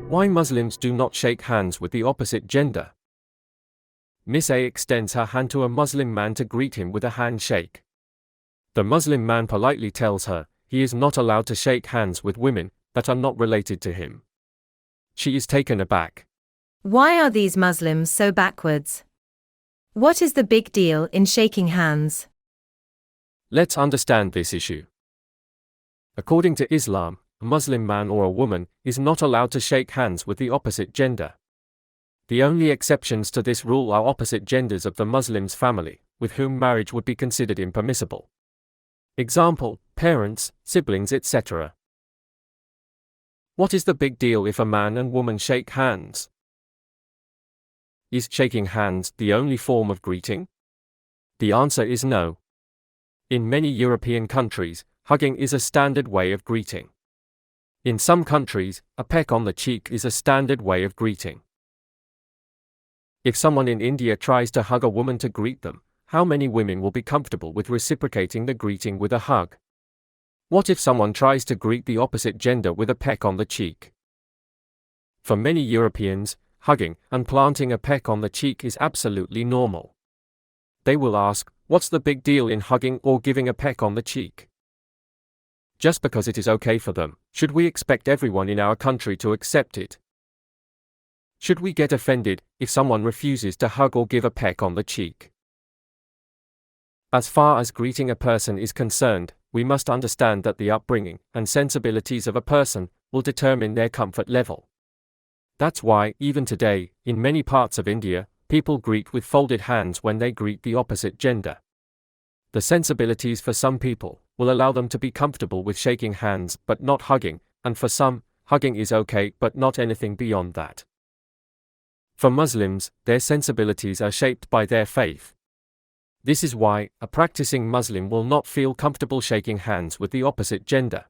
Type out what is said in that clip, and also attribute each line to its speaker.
Speaker 1: Why Muslims do not shake hands with the opposite gender. Miss A extends her hand to a Muslim man to greet him with a handshake. The Muslim man politely tells her he is not allowed to shake hands with women that are not related to him. She is taken aback.
Speaker 2: Why are these Muslims so backwards? What is the big deal in shaking hands?
Speaker 1: Let's understand this issue. According to Islam, a Muslim man or a woman is not allowed to shake hands with the opposite gender. The only exceptions to this rule are opposite genders of the Muslim's family, with whom marriage would be considered impermissible. Example, parents, siblings, etc. What is the big deal if a man and woman shake hands? Is shaking hands the only form of greeting? The answer is no. In many European countries, hugging is a standard way of greeting. In some countries, a peck on the cheek is a standard way of greeting. If someone in India tries to hug a woman to greet them, how many women will be comfortable with reciprocating the greeting with a hug? What if someone tries to greet the opposite gender with a peck on the cheek? For many Europeans, hugging and planting a peck on the cheek is absolutely normal. They will ask, what's the big deal in hugging or giving a peck on the cheek? Just because it is okay for them, should we expect everyone in our country to accept it? Should we get offended if someone refuses to hug or give a peck on the cheek? As far as greeting a person is concerned, we must understand that the upbringing and sensibilities of a person will determine their comfort level. That's why, even today, in many parts of India, people greet with folded hands when they greet the opposite gender. The sensibilities for some people will allow them to be comfortable with shaking hands but not hugging, and for some, hugging is okay but not anything beyond that. For Muslims, their sensibilities are shaped by their faith. This is why a practicing Muslim will not feel comfortable shaking hands with the opposite gender.